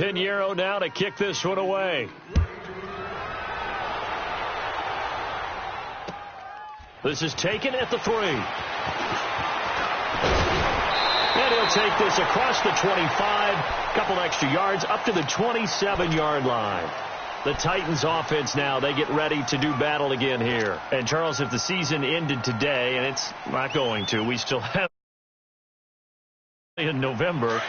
Pinheiro now to kick this one away. This is taken at the 3. And he'll take this across the 25, a couple extra yards, up to the 27-yard line. The Titans offense now, they get ready to do battle again here. And, Charles, if the season ended today, and it's not going to, we still have in November,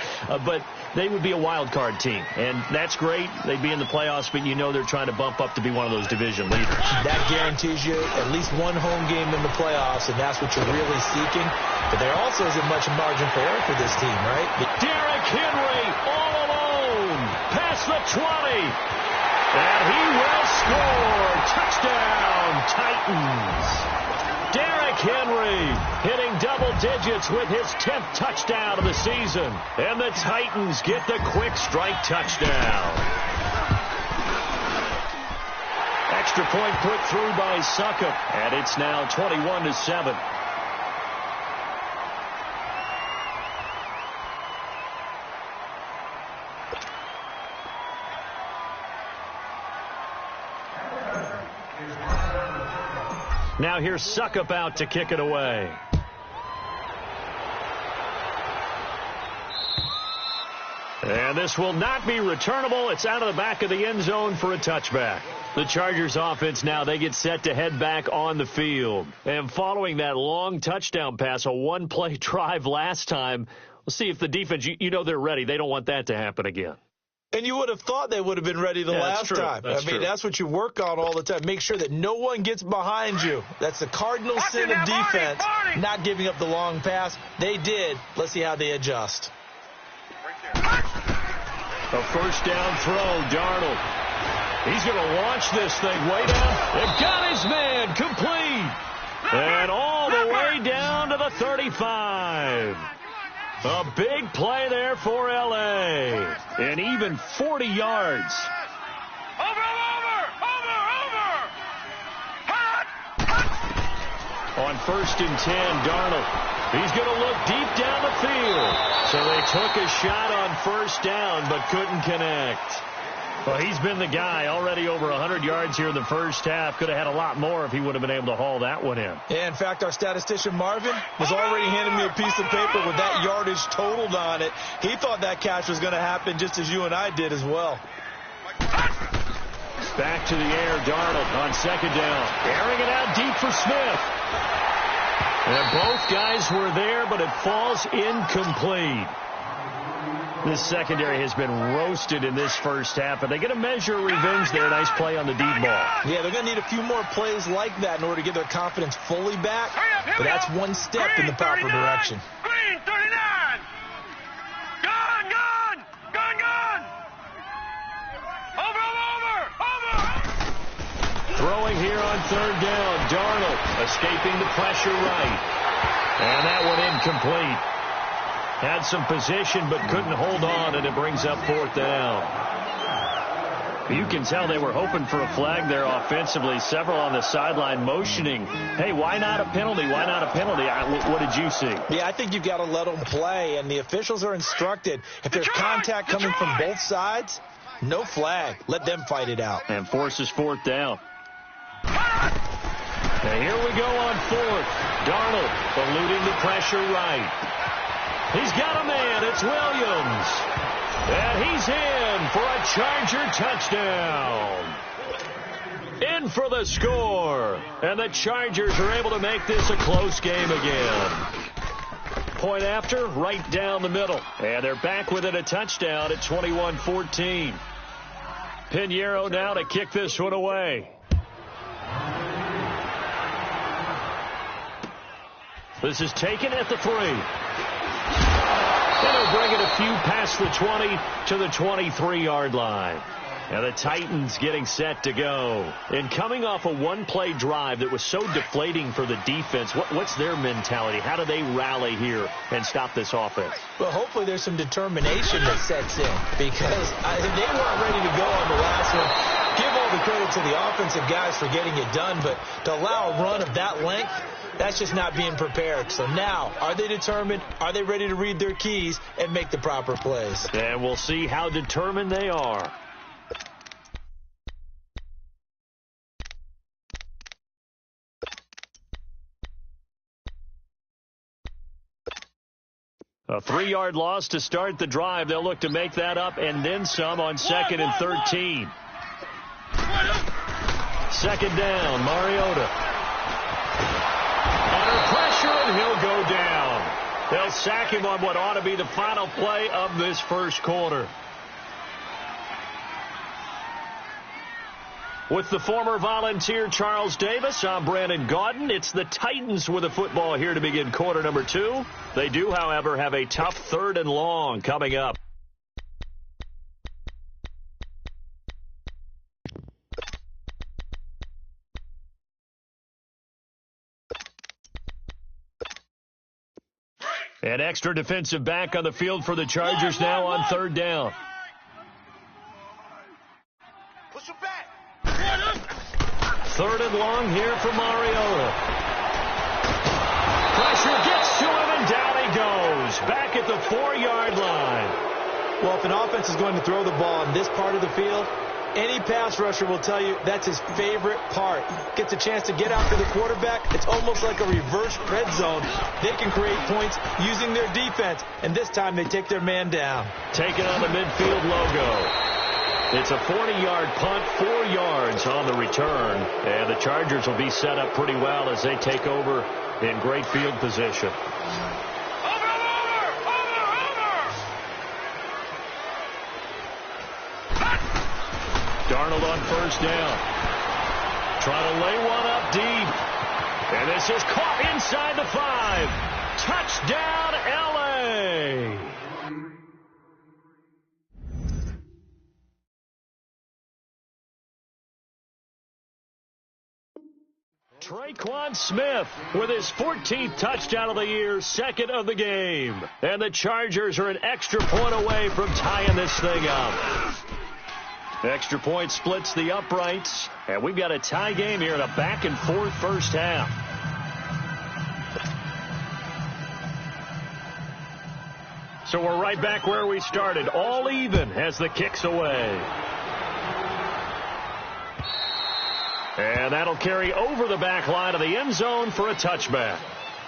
but they would be a wild card team, and that's great. They'd be in the playoffs, but you know they're trying to bump up to be one of those division leaders. That guarantees you at least one home game in the playoffs, and that's what you're really seeking. But there also isn't much margin for error for this team, right? Derrick Henry all alone, past the 20, and he will score. Touchdown, Titans. Derrick Henry hitting double digits with his 10th touchdown of the season. And the Titans get the quick strike touchdown. Extra point put through by Suckup. And it's now 21-7. Now here's Suckup out to kick it away. And this will not be returnable. It's out of the back of the end zone for a touchback. The Chargers offense now, they get set to head back on the field. And following that long touchdown pass, a one-play drive last time, we'll see if the defense, you know they're ready. They don't want that to happen again. And you would have thought they would have been ready the last time. That's what you work on all the time. Make sure that no one gets behind you. That's the cardinal sin of defense, not giving up the long pass. They did. Let's see how they adjust. A first down throw, Darnold. He's going to launch this thing way down. They've got his man complete. And all the way down to the 35. A big play there for L.A. And even 40 yards. On 1st and 10, Darnold. He's going to look deep down the field. So they took a shot on first down but couldn't connect. Well, he's been the guy, already over 100 yards here in the first half. Could have had a lot more if he would have been able to haul that one in. Yeah, in fact, our statistician Marvin was already handing me a piece of paper with that yardage totaled on it. He thought that catch was going to happen just as you and I did as well. Back to the air, Darnold on 2nd down. Airing it out deep for Smith. And both guys were there, but it falls incomplete. This secondary has been roasted in this first half, but they get a measure of revenge there. Nice play on the deep ball. Yeah, they're going to need a few more plays like that in order to get their confidence fully back, but that's one step in the proper direction. Green 39! Gone! Over! Throwing here on 3rd down, Darnold escaping the pressure right. And that one incomplete. Had some position but couldn't hold on, and it brings up 4th down. You can tell they were hoping for a flag there offensively. Several on the sideline motioning, hey, why not a penalty? Why not a penalty? What did you see? Yeah, I think you've got to let them play, and the officials are instructed. If there's contact coming from both sides, no flag. Let them fight it out. And forces 4th down. Now here we go on 4th. Darnold eluding the pressure right. He's got a man. It's Williams. And he's in for a Charger touchdown. In for the score. And the Chargers are able to make this a close game again. Point after, right down the middle. And they're back within a touchdown at 21-14. Pinheiro now to kick this one away. This is taken at the 3. And he'll bring it a few past the 20 to the 23-yard line. Now the Titans getting set to go. And coming off a one-play drive that was so deflating for the defense, what's their mentality? How do they rally here and stop this offense? Well, hopefully there's some determination that sets in, because they weren't ready to go on the last one. Give all the credit to the offensive guys for getting it done, but to allow a run of that length, that's just not being prepared. So now, are they determined? Are they ready to read their keys and make the proper plays? And we'll see how determined they are. A 3-yard loss to start the drive. They'll look to make that up and then some on 2nd and 13. Second down, Mariota. Under pressure, and he'll go down. They'll sack him on what ought to be the final play of this first quarter. With the former Volunteer Charles Davis, I'm Brandon Gaudin. It's the Titans with the football here to begin quarter number 2. They do, however, have a tough 3rd and long coming up. An extra defensive back on the field for the Chargers now on 3rd down. Push him back. 3rd and long here for Mariota. Pressure gets to him, and down he goes. Back at the 4-yard line. Well, if an offense is going to throw the ball in this part of the field, any pass rusher will tell you that's his favorite part. Gets a chance to get after the quarterback. It's almost like a reverse red zone. They can create points using their defense, and this time they take their man down. Taking on the midfield logo. It's a 40-yard punt, 4 yards on the return. And the Chargers will be set up pretty well as they take over in great field position. Over! Darnold on 1st down. Trying to lay one up deep. And this is caught inside the 5. Touchdown, L.A. Traquan Smith with his 14th touchdown of the year, 2nd of the game. And the Chargers are an extra point away from tying this thing up. Extra point splits the uprights, and we've got a tie game here in a back-and-forth first half. So we're right back where we started, all even as the kick's away. And that'll carry over the back line of the end zone for a touchback.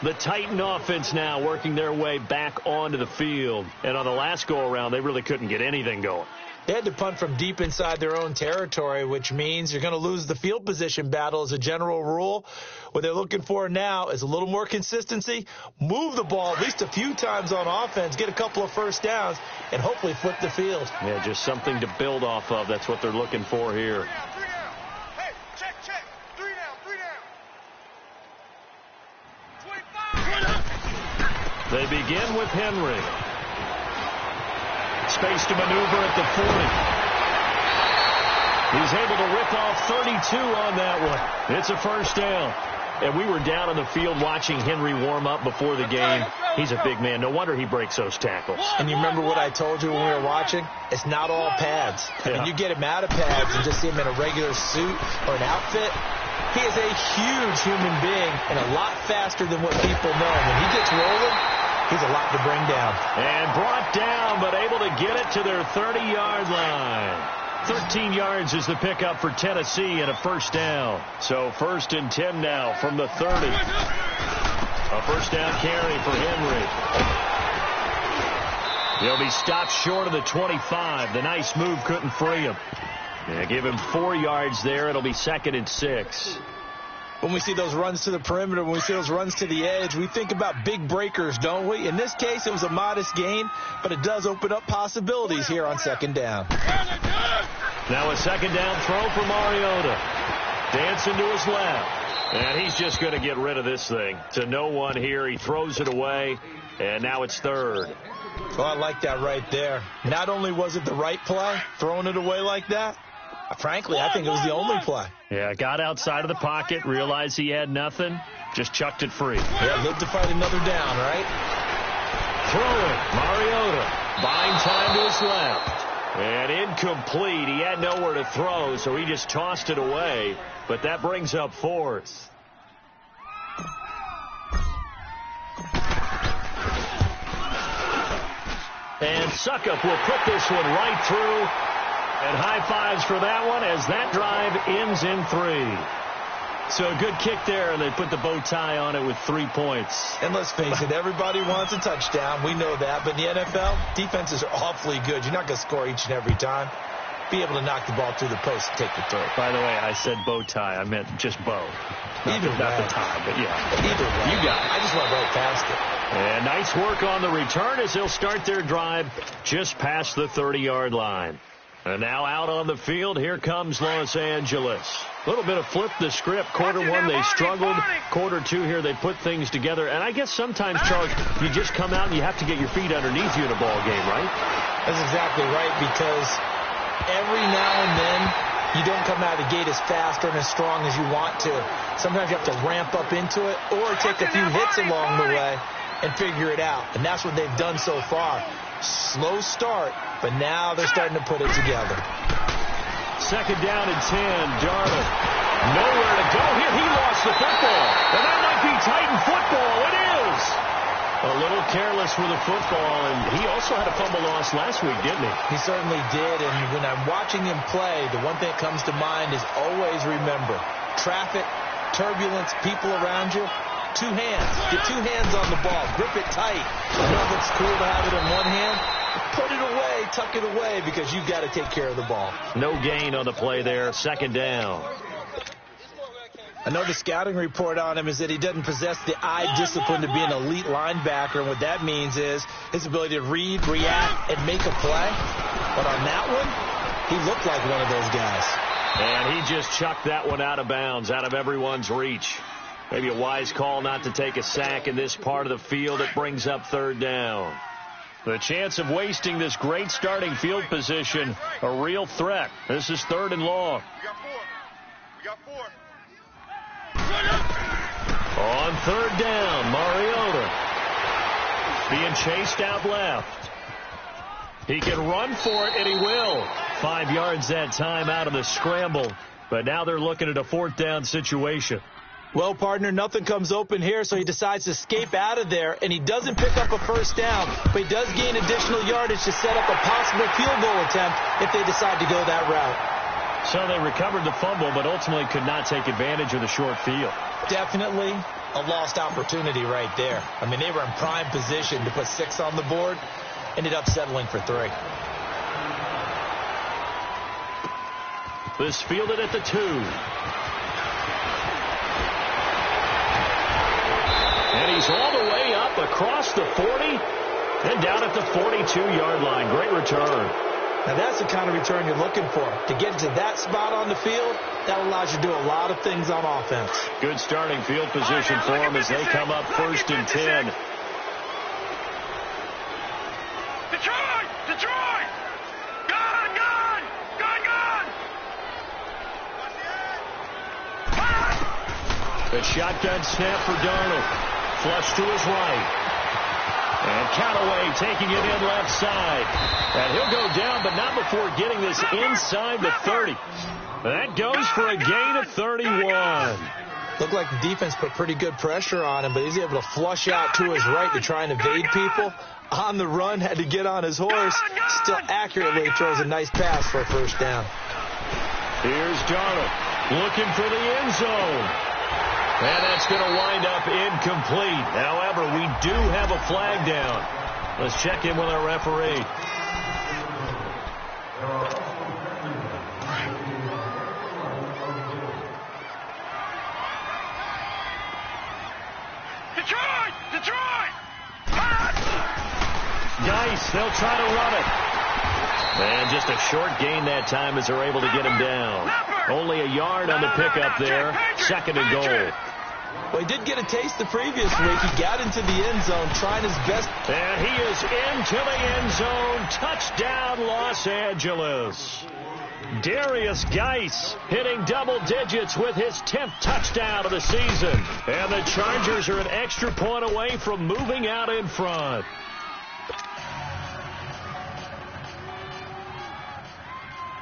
The Titan offense now working their way back onto the field. And on the last go-around, they really couldn't get anything going. They had to punt from deep inside their own territory, which means you're going to lose the field position battle as a general rule. What they're looking for now is a little more consistency, move the ball at least a few times on offense, get a couple of first downs, and hopefully flip the field. Yeah, just something to build off of. That's what they're looking for here. Hey, check. 3 down. 25. They begin with Henry. Space to maneuver at the 40. He's able to rip off 32 on that one. It's a first down. And we were down on the field watching Henry warm up before the game. He's a big man. No wonder he breaks those tackles. And you remember what I told you when we were watching? It's not all pads. I mean, you get him out of pads and just see him in a regular suit or an outfit. He is a huge human being and a lot faster than what people know. When he gets rolling, he's a lot to bring down. And brought down, but able to get it to their 30-yard line. 13 yards is the pickup for Tennessee and a first down. So 1st and 10 now from the 30. A first down carry for Henry. He'll be stopped short of the 25. The nice move couldn't free him. Yeah, give him 4 yards there. It'll be 2nd and 6. When we see those runs to the perimeter, when we see those runs to the edge, we think about big breakers, don't we? In this case, it was a modest gain, but it does open up possibilities here on 2nd down. Now a 2nd down throw for Mariota. Dancing to his left. And he's just going to get rid of this thing. To no one here. He throws it away, and now it's 3rd. Well, I like that right there. Not only was it the right play, throwing it away like that, frankly, I think it was the only play. Yeah, got outside of the pocket, realized he had nothing, just chucked it free. Yeah, lived to fight another down, right? Throwing, Mariota, buying time to his left. And incomplete. He had nowhere to throw, so he just tossed it away. But that brings up 4th. And Suckup will put this one right through. And high fives for that one as that drive ends in 3. So a good kick there, and they put the bow tie on it with 3 points. And let's face it, everybody wants a touchdown. We know that. But in the NFL, defenses are awfully good. You're not going to score each and every time. Be able to knock the ball through the post and take the throw. By the way, I said bow tie. I meant just bow. Not the tie, but yeah. Either way. You got it. I just went right past it. And nice work on the return as they'll start their drive just past the 30-yard line. And now out on the field, here comes Los Angeles. A little bit of flip the script. Quarter 1, they struggled. Quarter 2 here, they put things together. And I guess sometimes, Charles, you just come out and you have to get your feet underneath you in a ball game, right? That's exactly right, because every now and then you don't come out of the gate as fast or as strong as you want to. Sometimes you have to ramp up into it or take a few hits along the way and figure it out. And that's what they've done so far. Slow start, but now they're starting to put it together. 2nd down and 10. Darnold. Nowhere to go here. He lost the football. And that might be Titan football. It is. A little careless with the football, and he also had a fumble loss last week, didn't he? He certainly did, and when I'm watching him play, the one thing that comes to mind is always remember, traffic, turbulence, people around you, 2 hands. Get 2 hands on the ball. Grip it tight. I know it's cool to have it in one hand. Put it away, tuck it away, because you've got to take care of the ball. No gain on the play there. 2nd down. I know the scouting report on him is that he doesn't possess the eye discipline to be an elite linebacker, and what that means is his ability to read, react, and make a play. But on that one, he looked like one of those guys. And he just chucked that one out of bounds, out of everyone's reach. Maybe a wise call not to take a sack in this part of the field. It brings up 3rd down. The chance of wasting this great starting field position, a real threat. This is 3rd and long. We got 4. On 3rd down, Mariota being chased out left. He can run for it, and he will. 5 yards that time out of the scramble. But now they're looking at a 4th down situation. Well, partner, nothing comes open here, so he decides to escape out of there, and he doesn't pick up a 1st down, but he does gain additional yardage to set up a possible field goal attempt if they decide to go that route. So they recovered the fumble, but ultimately could not take advantage of the short field. Definitely a lost opportunity right there. I mean, they were in prime position to put 6 on the board, ended up settling for 3. This fielded at the 2. And he's all the way up across the 40 and down at the 42-yard line. Great return. Now, that's the kind of return you're looking for. To get to that spot on the field, that allows you to do a lot of things on offense. Good starting field position for them as they come up 1st and 10. Detroit! Detroit! Gone! Gone! Gone! Gone! The shotgun snap for Darnold. Flush to his right. And Callaway taking it in left side. And he'll go down, but not before getting this inside the 30. That goes for a gain of 31. Looked like the defense put pretty good pressure on him, but he's able to flush out to his right to try and evade people. On the run, had to get on his horse. Still accurately throws a nice pass for a 1st down. Here's Darnold looking for the end zone. And that's going to wind up incomplete. However, we do have a flag down. Let's check in with our referee. Detroit! Detroit! Nice. They'll try to run it. And just a short gain that time as they're able to get him down. Only a yard on the pickup there. 2nd and goal. Well, he did get a taste the previous week. He got into the end zone trying his best. And he is into the end zone. Touchdown, Los Angeles. Darius Geis hitting double digits with his 10th touchdown of the season. And the Chargers are an extra point away from moving out in front.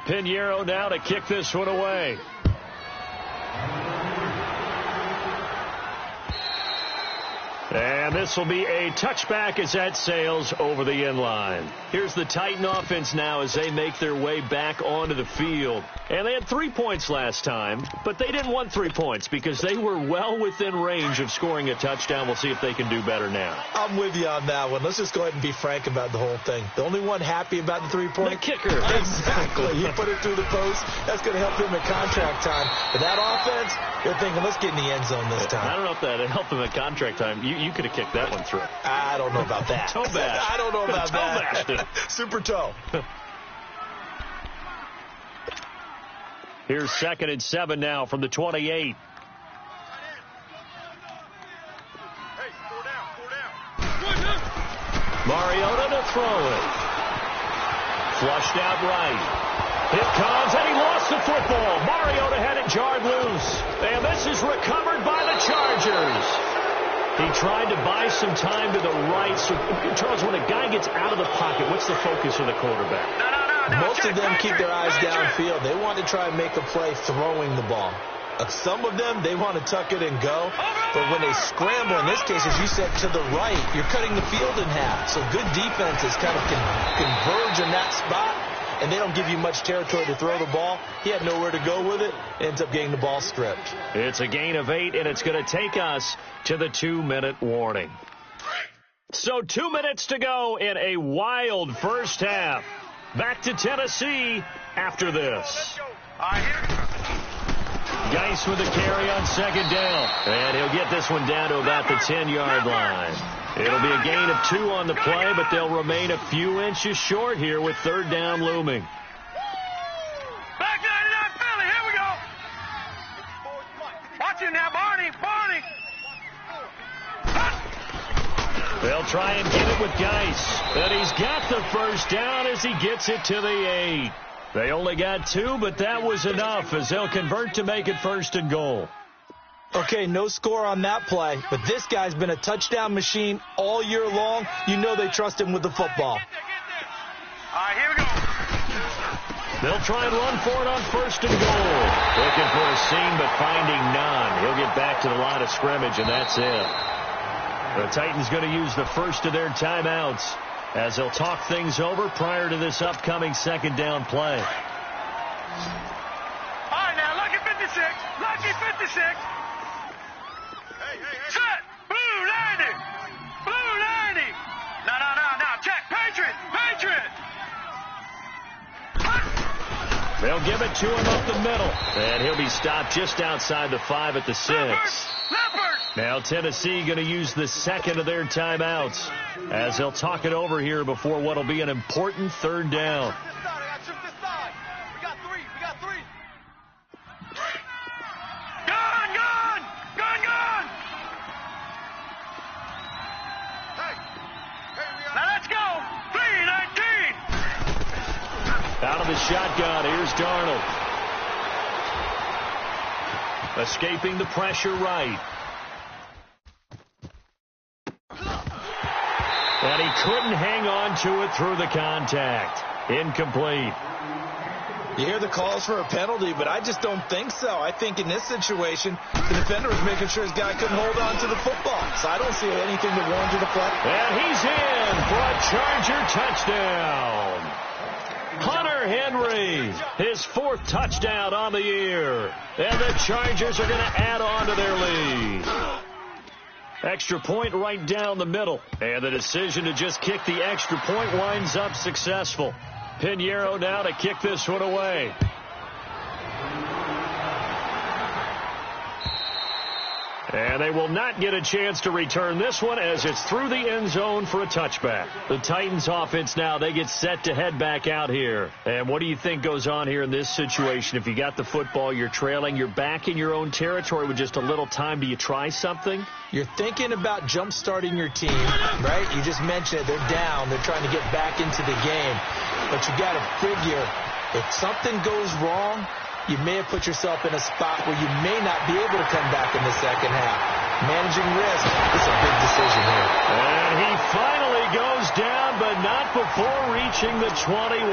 Pinheiro now to kick this one away. And this will be a touchback as that sails over the end line. Here's the Titan offense now as they make their way back onto the field. And they had 3 points last time, but they didn't want 3 points because they were well within range of scoring a touchdown. We'll see if they can do better now. I'm with you on that one. Let's just go ahead and be frank about the whole thing. The only one happy about the 3-point? The kicker. Exactly. He put it through the post. That's going to help him at contract time. But that offense, they're thinking, let's get in the end zone this time. I don't know if that helped him at contract time. You could have kicked that one through. I don't know about that. Toe bash. I don't know about that. Toe bash. Super toe. Here's 2nd and 7 now from the 28. Hey, 4 down. Mariota to throw it. Flushed out right. It comes, and he lost the football. Mariota had it jarred loose. And this is recovered by the Chargers. He tried to buy some time to the right. So, Charles, when a guy gets out of the pocket, what's the focus of the quarterback? Most of them keep their eyes downfield. They want to try and make a play throwing the ball. Some of them, they want to tuck it and go. But when they scramble, in this case, as you said, to the right, you're cutting the field in half. So good defenses kind of converge in that spot, and they don't give you much territory to throw the ball. He had nowhere to go with it. Ends up getting the ball stripped. It's a gain of 8, and it's going to take us to the 2-minute warning. So 2 minutes to go in a wild first half. Back to Tennessee after this. Geis with the carry on 2nd down. And he'll get this one down to about the 10-yard line. It'll be a gain of 2 on the play, but they'll remain a few inches short here with 3rd down looming. Back 99 Philly, here we go. Watch it now, Barney. They'll try and get it with Geis. And he's got the first down as he gets it to the 8. They only got 2, but that was enough as they'll convert to make it 1st and goal. Okay, no score on that play, but this guy's been a touchdown machine all year long. You know they trust him with the football. All right, here we go. They'll try and run for it on 1st and goal. Looking for a seam, but finding none. He'll get back to the line of scrimmage, and that's it. The Titans going to use the first of their timeouts as they'll talk things over prior to this upcoming 2nd down play. All right, now, lucky 56. Lucky 56. Set. Blue 90. Blue 90. No. Check. Patriot. They'll give it to him up the middle. And he'll be stopped just outside the 5 at the 6. Leopard. Now Tennessee going to use the 2nd of their timeouts as they'll talk it over here before what will be an important 3rd down. We got three. Gun. Now let's go. 319. Out of the shotgun, here's Darnold. Escaping the pressure right. And he couldn't hang on to it through the contact. Incomplete. You hear the calls for a penalty, but I just don't think so. I think in this situation, the defender was making sure his guy couldn't hold on to the football. So I don't see anything that warranted a play. And he's in for a Charger touchdown. Hunter Henry, his 4th touchdown on the year. And the Chargers are going to add on to their lead. Extra point right down the middle. And the decision to just kick the extra point winds up successful. Pinheiro now to kick this one away. And they will not get a chance to return this one as it's through the end zone for a touchback. The Titans offense now, they get set to head back out here. And what do you think goes on here in this situation? If you got the football, you're trailing, you're back in your own territory with just a little time. Do you try something? You're thinking about jump-starting your team, right? You just mentioned it. They're down. They're trying to get back into the game. But you got to figure if something goes wrong, you may have put yourself in a spot where you may not be able to come back in the second half. Managing risk is a big decision here. And he finally goes down, but not before reaching the 21.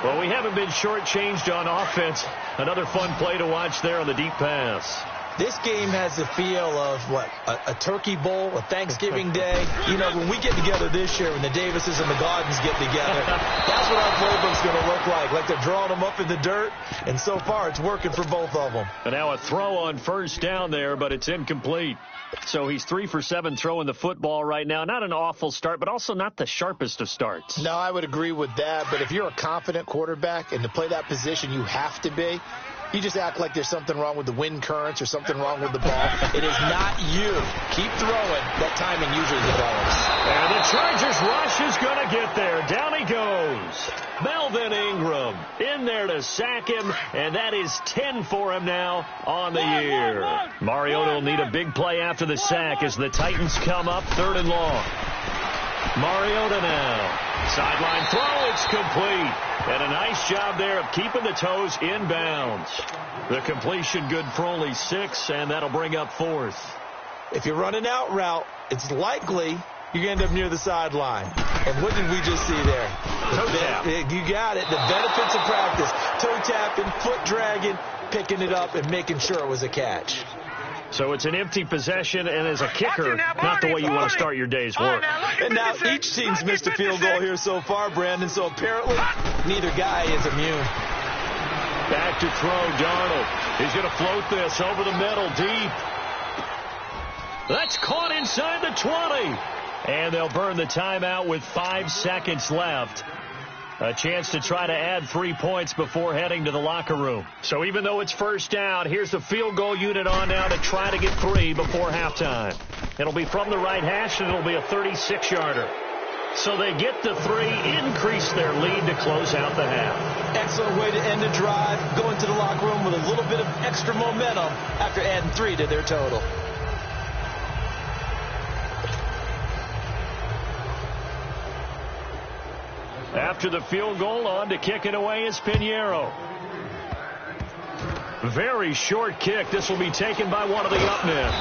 Well, we haven't been shortchanged on offense. Another fun play to watch there on the deep pass. This game has the feel of, a turkey bowl, a Thanksgiving day. You know, when we get together this year, when the Davises and the Gardens get together, that's what our playbook's going to look like. Like they're drawing them up in the dirt, and so far it's working for both of them. And now a throw on first down there, but it's incomplete. So he's 3 for 7 throwing the football right now. Not an awful start, but also not the sharpest of starts. No, I would agree with that. But if you're a confident quarterback and to play that position, you have to be. You just act like there's something wrong with the wind currents or something wrong with the ball. It is not you. Keep throwing. That timing usually develops. And the Chargers rush is going to get there. Down he goes. Melvin Ingram in there to sack him, and that is 10 for him now on the year. Mariota will need a big play after the sack as the Titans come up 3rd and long. Mariota now. Sideline throw, it's complete. And a nice job there of keeping the toes inbounds. The completion good for only 6, and that'll bring up 4th. If you're running out route, it's likely you're going to end up near the sideline. And what did we just see there? Toe tap. You got it. The benefits of practice. Toe tapping, foot dragging, picking it up, and making sure it was a catch. So it's an empty possession, and as a kicker, not the way you want to start your day's work. And now each team's missed a field goal here so far, Brandon, so apparently neither guy is immune. Back to throw, Darnold. He's going to float this over the middle, deep. That's caught inside the 20. And they'll burn the timeout with 5 seconds left. A chance to try to add 3 points before heading to the locker room. So even though it's first down, here's the field goal unit on now to try to get 3 before halftime. It'll be from the right hash, and it'll be a 36-yarder. So they get the 3, increase their lead to close out the half. Excellent way to end the drive, go into the locker room with a little bit of extra momentum after adding 3 to their total. After the field goal, on to kick it away is Pinheiro. Very short kick. This will be taken by one of the up men.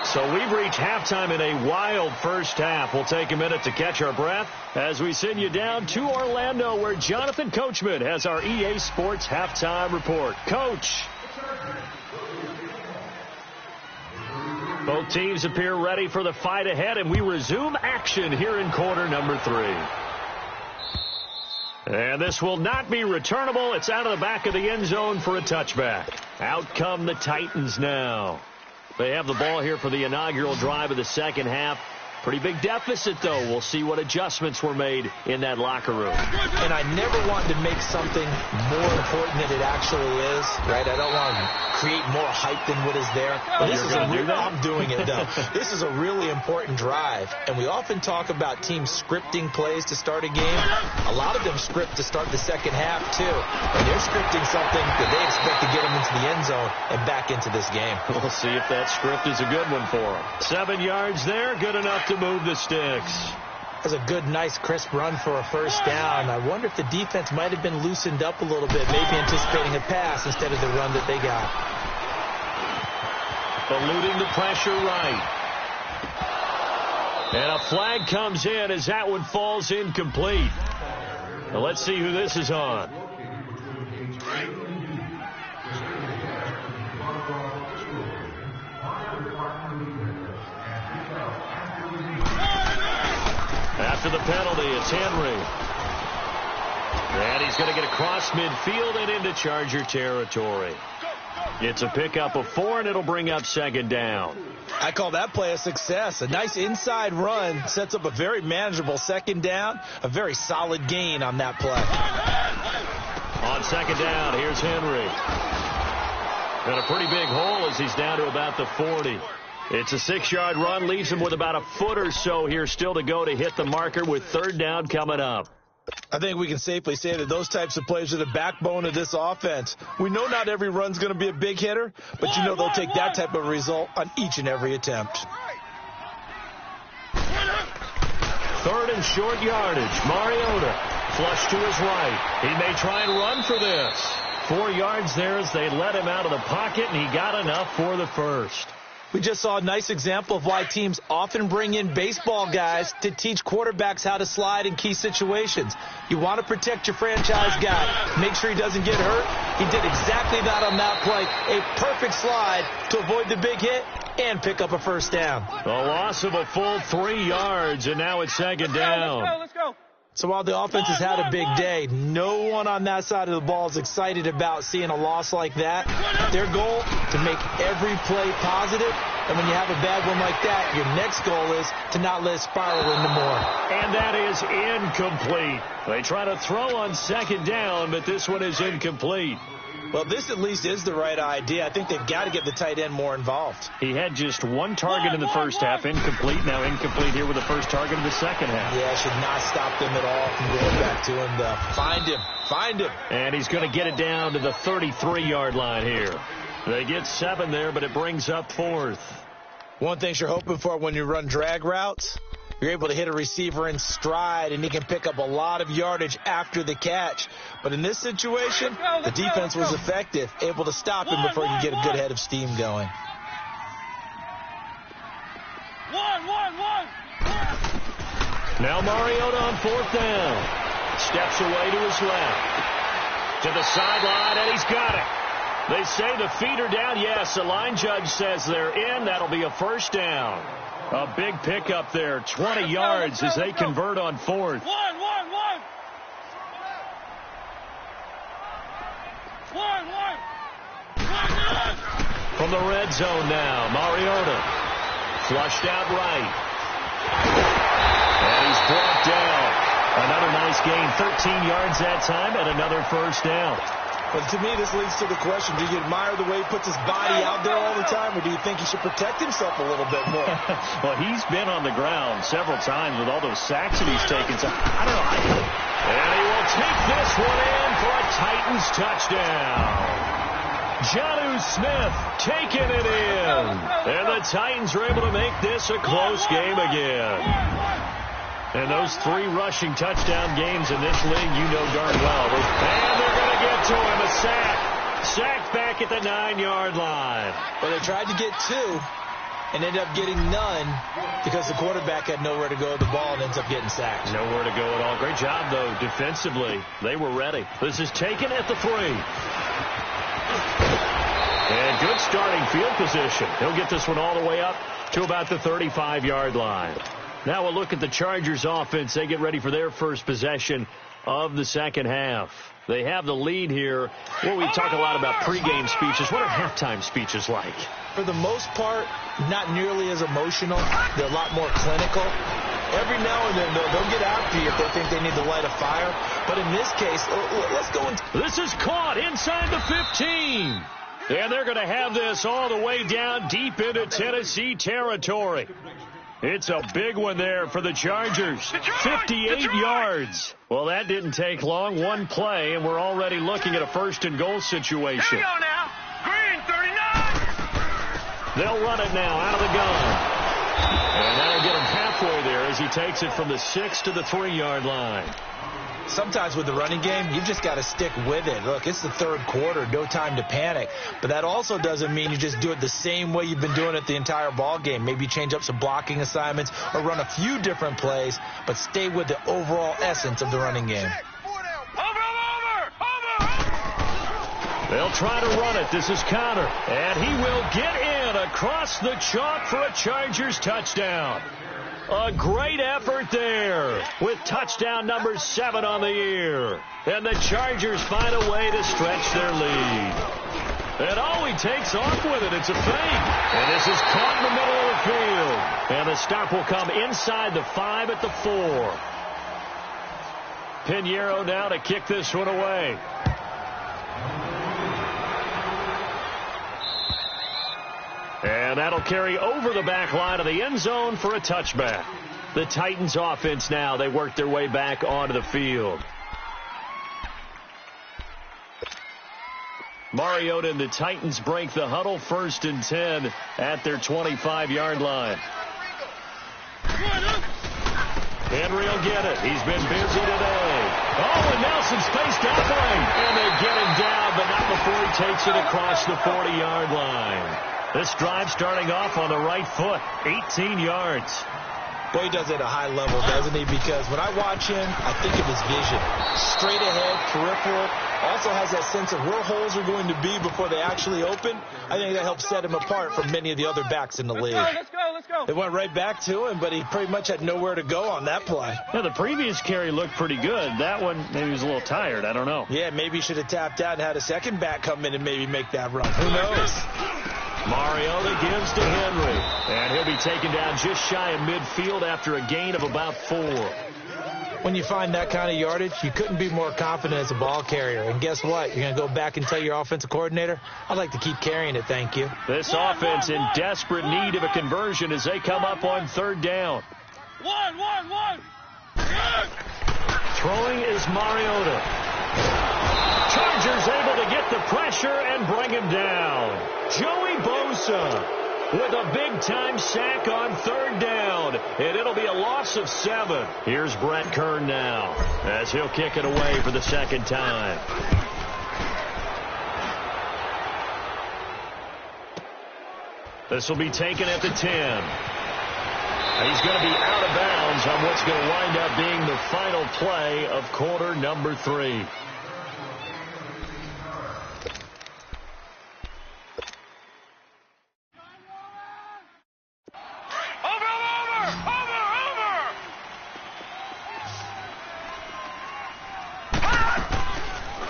So we've reached halftime in a wild first half. We'll take a minute to catch our breath as we send you down to Orlando, where Jonathan Coachman has our EA Sports halftime report. Coach. Both teams appear ready for the fight ahead, and we resume action here in quarter number 3. And this will not be returnable. It's out of the back of the end zone for a touchback. Out come the Titans now. They have the ball here for the inaugural drive of the second half. Pretty big deficit, though. We'll see what adjustments were made in that locker room. And I never want to make something more important than it actually is, right? I don't want to create more hype than what is there. But this is I'm doing it, though. This is a really important drive. And we often talk about teams scripting plays to start a game. A lot of them script to start the second half, too. And they're scripting something that they expect to get them into the end zone and back into this game. We'll see if that script is a good one for them. 7 yards there, good enough to move the sticks. That's a good, nice, crisp run for a first down. I wonder if the defense might have been loosened up a little bit, maybe anticipating a pass instead of the run that they got. Eluding the pressure right. And a flag comes in as that one falls incomplete. Now let's see who this is on. After the penalty, it's Henry. And he's going to get across midfield and into Charger territory. It's a pickup of 4, and it'll bring up second down. I call that play a success. A nice inside run sets up a very manageable second down. A very solid gain on that play. On second down, here's Henry. And a pretty big hole as he's down to about the 40. It's a 6-yard run, leaves him with about a foot or so here still to go to hit the marker with third down coming up. I think we can safely say that those types of plays are the backbone of this offense. We know not every run's going to be a big hitter, but you know they'll take that type of result on each and every attempt. Third and short yardage. Mariota flush to his right. He may try and run for this. 4 yards there as they let him out of the pocket, and he got enough for the first. We just saw a nice example of why teams often bring in baseball guys to teach quarterbacks how to slide in key situations. You want to protect your franchise guy. Make sure he doesn't get hurt. He did exactly that on that play. A perfect slide to avoid the big hit and pick up a first down. A loss of a full 3 yards, and now it's second down. Let's go. So while the offense has had a big day, no one on that side of the ball is excited about seeing a loss like that. Their goal, to make every play positive. And when you have a bad one like that, your next goal is to not let it spiral into more. And that is incomplete. They try to throw on second down, but this one is incomplete. Well, this at least is the right idea. I think they've got to get the tight end more involved. He had just one target in the first half, incomplete. Now incomplete here with the first target in the second half. Yeah, should not stop them at all from going back to him. Find him. And he's going to get it down to the 33-yard line here. They get 7 there, but it brings up 4th. One thing you're hoping for when you run drag routes, you're able to hit a receiver in stride, and he can pick up a lot of yardage after the catch. But in this situation, the defense was effective, able to stop him before he could get a good head of steam going. Now Mariota on 4th down. Steps away to his left. To the sideline, and he's got it. They say the feet are down. Yes, the line judge says they're in. That'll be a first down. A big pickup there, 20 yards as they convert on 4th. From the red zone now, Mariota. Flushed out right. And he's brought down. Another nice gain, 13 yards that time, and another first down. But to me, this leads to the question, do you admire the way he puts his body out there all the time, or do you think he should protect himself a little bit more? Well, he's been on the ground several times with all those sacks that he's taken. So I don't know. And he will take this one in for a Titans touchdown. Jonnu Smith taking it in. And the Titans are able to make this a close game again. And those 3 rushing touchdown games in this league, you know darn well. And they're going to get to him, a sack. Sacked back at the 9-yard line. Well, they tried to get 2 and ended up getting none because the quarterback had nowhere to go with the ball and ends up getting sacked. Nowhere to go at all. Great job, though, defensively. They were ready. This is taken at the 3. And good starting field position. He'll get this one all the way up to about the 35-yard line. Now we'll look at the Chargers offense. They get ready for their first possession of the second half. They have the lead here. Well, we talk a lot about pregame speeches. What are halftime speeches like? For the most part, not nearly as emotional. They're a lot more clinical. Every now and then, they'll get after you if they think they need to light a fire. But in this case, let's go. This is caught inside the 15. And they're going to have this all the way down deep into Tennessee territory. It's a big one there for the Chargers. 58 yards. Well, that didn't take long. One play, and we're already looking at a first-and-goal situation. There you go now. Green, 39. They'll run it now out of the gun. And that'll get him halfway there as he takes it from the 6 to the 3-yard line. Sometimes with the running game, you've just got to stick with it. Look, it's the third quarter, no time to panic. But that also doesn't mean you just do it the same way you've been doing it the entire ball game. Maybe change up some blocking assignments or run a few different plays, but stay with the overall essence of the running game. They'll try to run it. This is Connor, and he will get in across the chalk for a Chargers touchdown. A great effort there with touchdown number 7 on the year. And the Chargers find a way to stretch their lead. And he takes off with it. It's a fake. And this is caught in the middle of the field. And the stop will come inside the 5 at the 4. Pinheiro now to kick this one away. And that'll carry over the back line of the end zone for a touchback. The Titans offense now, they work their way back onto the field. Mariota and the Titans break the huddle, 1st and 10 at their 25-yard line. Henry will get it. He's been busy today. Oh, and now some space to operate. And they get him down, but not before he takes it across the 40-yard line. This drive starting off on the right foot, 18 yards. Boy, he does it at a high level, doesn't he? Because when I watch him, I think of his vision. Straight ahead, peripheral. Also has that sense of where holes are going to be before they actually open. I think that helps set him apart from many of the other backs in the league. Let's go. It went right back to him, but he pretty much had nowhere to go on that play. Yeah, the previous carry looked pretty good. That one, maybe he was a little tired. I don't know. Yeah, maybe he should have tapped out and had a second back come in and maybe make that run. Who knows? Mariota gives to Henry, and he'll be taken down just shy of midfield after a gain of about 4. When you find that kind of yardage, you couldn't be more confident as a ball carrier. And guess what? You're going to go back and tell your offensive coordinator, I'd like to keep carrying it, thank you. This offense in desperate need of a conversion as they come up on 3rd down. One. Throwing is Mariota. Chargers able to get the pressure and bring him down. Joey Bosa with a big-time sack on 3rd down, and it'll be a loss of 7. Here's Brett Kern now as he'll kick it away for the second time. This will be taken at the 10. He's going to be out of bounds on what's going to wind up being the final play of quarter number 3.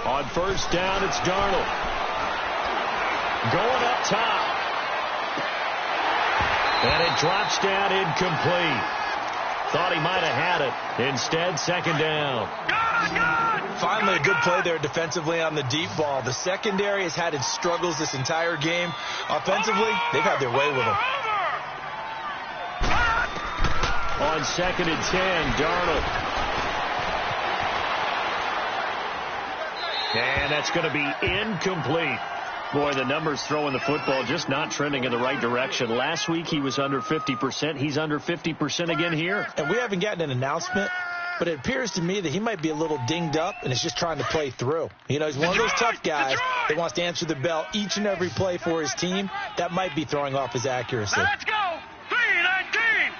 On 1st down, it's Darnold. Going up top. And it drops down incomplete. Thought he might have had it. Instead, 2nd down. Finally, a good play there defensively on the deep ball. The secondary has had its struggles this entire game. Offensively, they've had their way with him. On 2nd and 10, Darnold. And that's going to be incomplete. Boy, the numbers throwing the football just not trending in the right direction. Last week he was under 50%. He's under 50% again here. And we haven't gotten an announcement, but it appears to me that he might be a little dinged up and is just trying to play through. You know, he's one of those tough guys that wants to answer the bell each and every play for his team. That might be throwing off his accuracy. Now let's go. 319.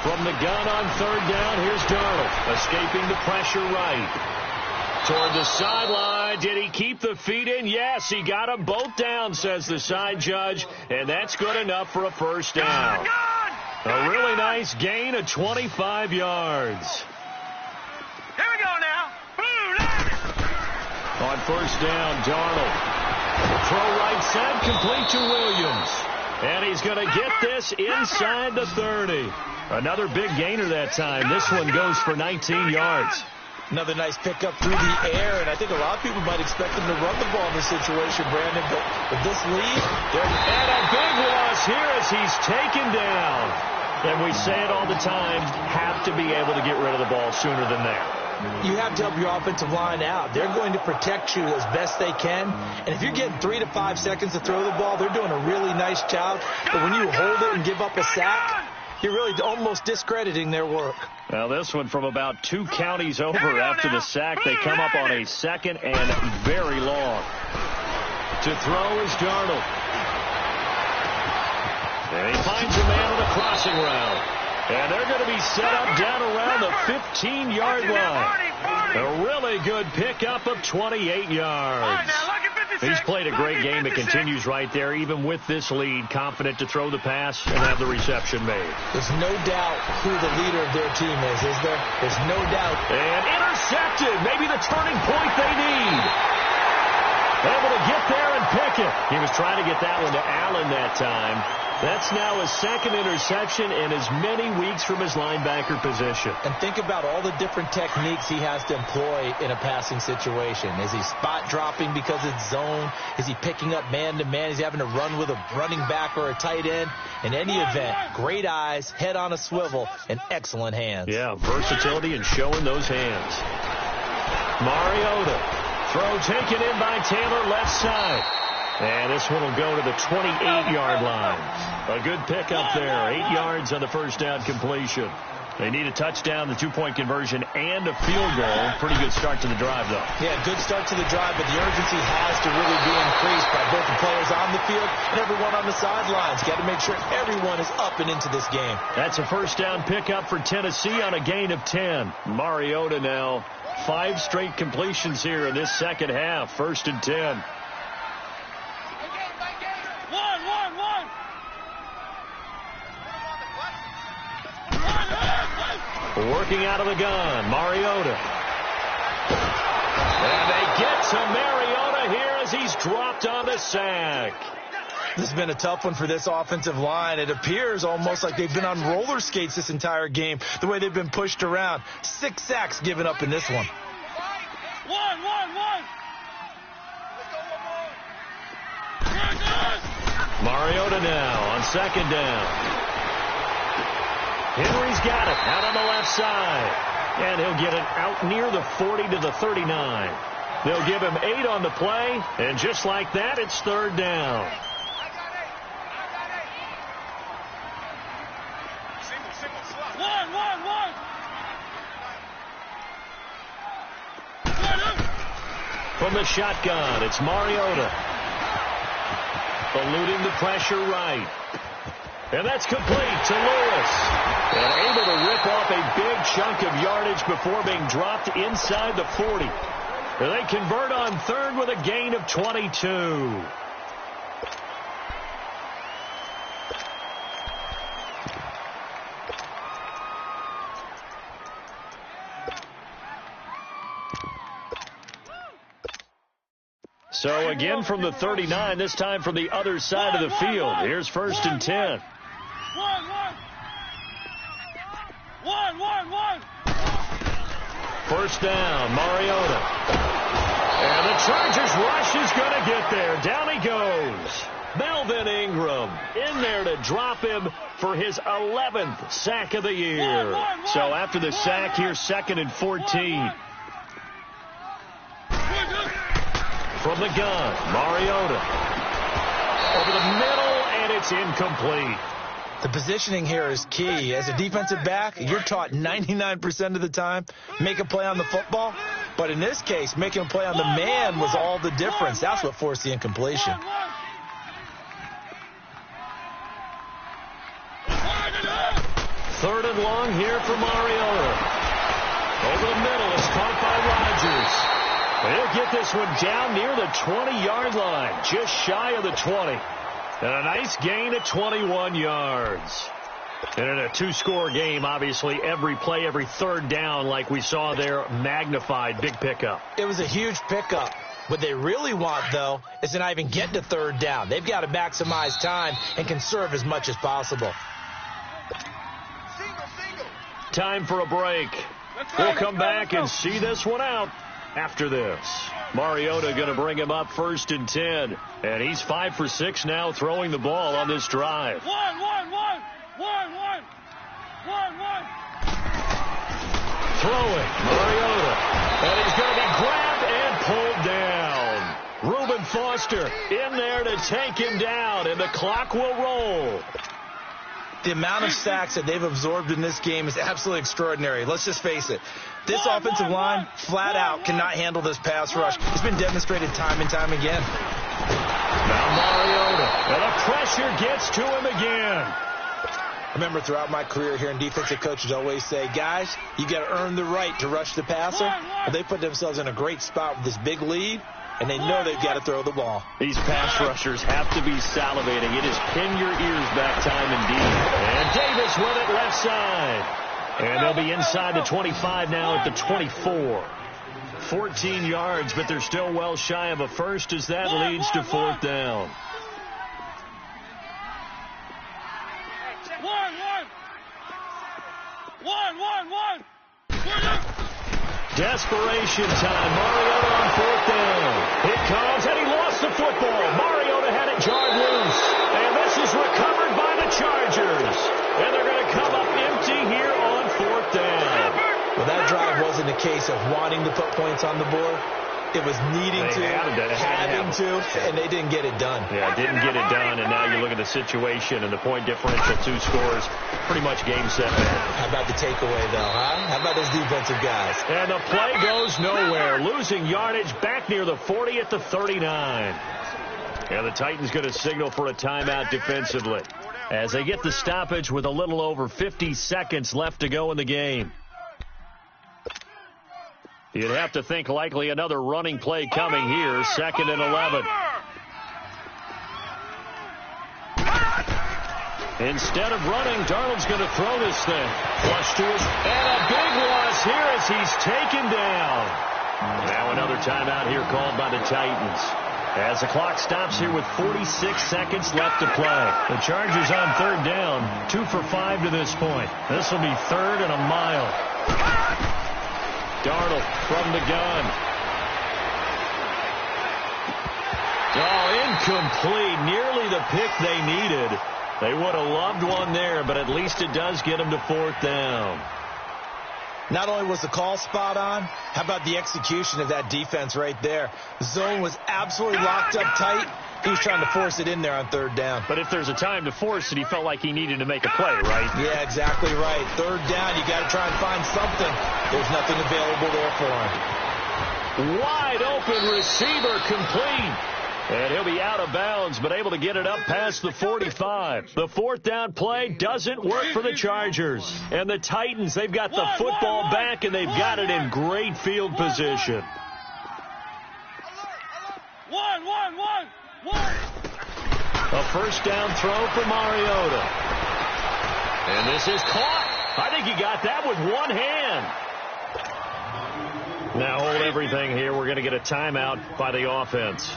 From the gun on 3rd down, here's Darnold, escaping the pressure right. Toward the sideline, did he keep the feet in? Yes, he got them both down, says the side judge, and that's good enough for a 1st down. A really nice gain of 25 yards. Here we go now. On 1st down, Darnold. Throw right side, complete to Williams. And he's going to get this inside the 30. Another big gainer that time. This one goes for 19 yards. Another nice pickup through the air, and I think a lot of people might expect him to run the ball in this situation, Brandon, but with this lead, and a big loss here as he's taken down. And we say it all the time, have to be able to get rid of the ball sooner than that. You have to help your offensive line out. They're going to protect you as best they can. And if you're getting 3 to 5 seconds to throw the ball, they're doing a really nice job. But when you hold it and give up a sack, you're really almost discrediting their work. Well, this one from about 2 counties over after the sack. They come up on a 2nd and very long. To throw is Darnold. And he finds a man on the crossing route. And they're going to be set up down around the 15-yard line. A really good pickup of 28 yards. He's played a great game. It continues right there, even with this lead, confident to throw the pass and have the reception made. There's no doubt who the leader of their team is there? There's no doubt. And intercepted. Maybe the turning point they need. Able to get there and pick it. He was trying to get that one to Allen that time. That's now his 2nd interception in as many weeks from his linebacker position. And think about all the different techniques he has to employ in a passing situation. Is he spot dropping because it's zone? Is he picking up man-to-man? Is he having to run with a running back or a tight end? In any event, great eyes, head on a swivel, and excellent hands. Yeah, versatility and showing those hands. Mariota. Throw taken in by Taylor, left side. And this one will go to the 28-yard line. A good pickup there. 8 yards on the 1st down completion. They need a touchdown, the two-point conversion, and a field goal. Pretty good start to the drive, though. Yeah, good start to the drive, but the urgency has to really be increased by both the players on the field and everyone on the sidelines. Got to make sure everyone is up and into this game. That's a first down pickup for Tennessee on a gain of 10. Mariota now 5 straight completions here in this second half. 1st and 10. Working out of the gun, Mariota. And they get to Mariota here as he's dropped on the sack. This has been a tough one for this offensive line. It appears almost like they've been on roller skates this entire game, the way they've been pushed around. 6 sacks given up in this one. Mariota now on 2nd down. Henry's got it out on the left side. And he'll get it out near the 40 to the 39. They'll give him 8 on the play. And just like that, it's 3rd down. From the shotgun, it's Mariota. Eluding the pressure right. And that's complete to Lewis. And able to rip off a big chunk of yardage before being dropped inside the 40. And they convert on 3rd with a gain of 22. So again from the 39, this time from the other side of the field. Here's 1st and 10. First down, Mariota. And the Chargers rush is going to get there. Down he goes. Melvin Ingram in there to drop him for his 11th sack of the year. So after the sack, here's 2nd and 14. From the gun, Mariota. Over the middle, and it's incomplete. The positioning here is key. As a defensive back, you're taught 99% of the time, make a play on the football. But in this case, making a play on the man was all the difference. That's what forced the incompletion. Third and long here for Mariota. Over the middle, it's caught by Rodgers. He'll get this one down near the 20-yard line, just shy of the 20. And a nice gain of 21 yards. And in a 2-score game, obviously, every play, every 3rd down, like we saw there, magnified. Big pickup. It was a huge pickup. What they really want, though, is to not even get to 3rd down. They've got to maximize time and conserve as much as possible. Time for a break. We'll come back and see this one out after this. Mariota going to bring him up 1st and 10. And he's 5 for 6 now throwing the ball on this drive. Throwing, Mariota. And he's going to be grabbed and pulled down. Reuben Foster in there to take him down, and the clock will roll. The amount of sacks that they've absorbed in this game is absolutely extraordinary. Let's just face it. This offensive line, flat out, cannot handle this pass rush. It's been demonstrated time and time again. Now Mariota, and the pressure gets to him again. I remember throughout my career hearing defensive coaches always say, guys, you got to earn the right to rush the passer. Well, they put themselves in a great spot with this big lead, and they know they've got to throw the ball. These pass rushers have to be salivating. It is pin your ears back time indeed. And Davis with it left side. And they'll be inside the 25 now at the 24. 14 yards, but they're still well shy of a first as that leads to 4th down. Desperation time. Mariota on 4th down. It comes, and he lost the football. Mariota had it jarred loose. And this is recovered by the Chargers. And they're going to come up empty here on 4th down. Well, that drive wasn't a case of wanting to put points on the board. It was needing to, having to, and they didn't get it done. Yeah, didn't get it done, and now you look at the situation and the point differential, 2 scores, pretty much game set. How about the takeaway, though, huh? How about those defensive guys? And the play goes nowhere. Losing yardage back near the 40 at the 39. And the Titans going to signal for a timeout defensively as they get the stoppage with a little over 50 seconds left to go in the game. You'd have to think likely another running play coming here, 2nd and 11. Instead of running, Darnold's going to throw this thing. Flush to his, and a big loss here as he's taken down. Now another timeout here called by the Titans. As the clock stops here with 46 seconds left to play. The Chargers on 3rd down, 2 for 5 to this point. This will be 3rd and a mile. Darnold from the gun. Oh, incomplete. Nearly the pick they needed. They would have loved one there, but at least it does get them to 4th down. Not only was the call spot on, how about the execution of that defense right there? The zone was absolutely locked up tight. He was trying to force it in there on 3rd down. But if there's a time to force it, he felt like he needed to make a play, right? Yeah, exactly right. 3rd down, you got to try and find something. There's nothing available there for him. Wide open receiver complete. And he'll be out of bounds, but able to get it up past the 45. The 4th down play doesn't work for the Chargers. And the Titans, they've got the football back, and they've got it in great field position. A 1st down throw for Mariota. And this is caught. I think he got that with one hand. Now hold everything here. We're going to get a timeout by the offense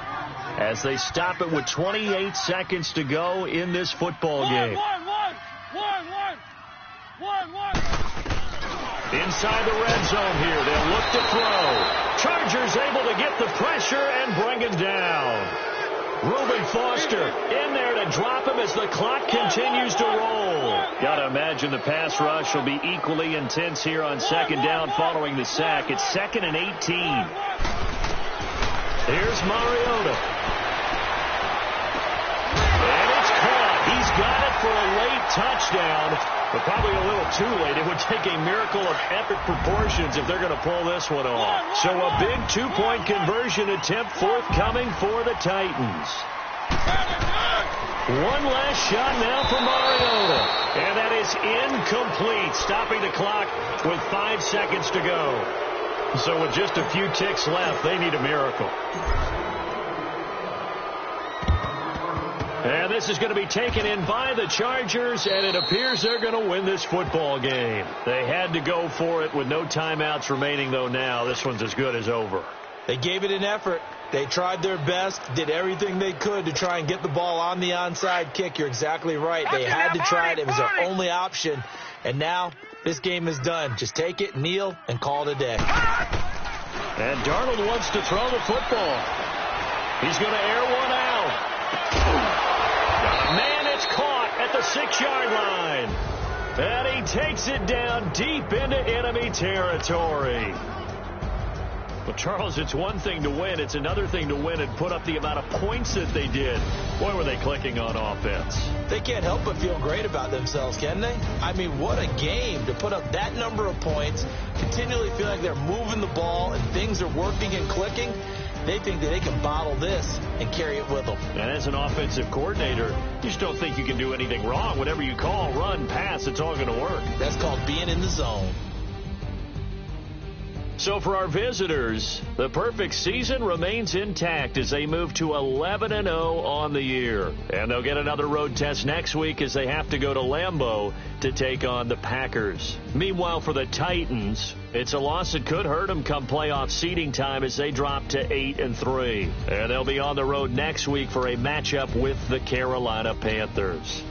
as they stop it with 28 seconds to go in this football game. Inside the red zone here. They'll look to throw. Chargers able to get the pressure and bring him down. Reuben Foster in there to drop him as the clock continues to roll. Got to imagine the pass rush will be equally intense here on 2nd down following the sack. It's 2nd and 18. Here's Mariota. And it's caught. He's got it for a late touchdown, but probably a little too late. It would take a miracle of epic proportions if they're going to pull this one off. So a big 2-point conversion attempt forthcoming for the Titans. One last shot now for Mariota. And that is incomplete, stopping the clock with 5 seconds to go. So with just a few ticks left, they need a miracle. And this is going to be taken in by the Chargers, and it appears they're going to win this football game. They had to go for it with no timeouts remaining, though now. This one's as good as over. They gave it an effort. They tried their best, did everything they could to try and get the ball on the onside kick. You're exactly right. They had to try it. It was their only option. And now this game is done. Just take it, kneel, and call it a day. And Darnold wants to throw the football. He's going to air one out. Man, it's caught at the 6-yard line. And he takes it down deep into enemy territory. Well, Charles, it's one thing to win. It's another thing to win and put up the amount of points that they did. Boy, were they clicking on offense. They can't help but feel great about themselves, can they? I mean, what a game to put up that number of points, continually feel like they're moving the ball and things are working and clicking. They think that they can bottle this and carry it with them. And as an offensive coordinator, you just don't think you can do anything wrong. Whatever you call, run, pass, it's all going to work. That's called being in the zone. So for our visitors, the perfect season remains intact as they move to 11-0 on the year. And they'll get another road test next week as they have to go to Lambeau to take on the Packers. Meanwhile, for the Titans, it's a loss that could hurt them come playoff seeding time as they drop to 8-3. And they'll be on the road next week for a matchup with the Carolina Panthers.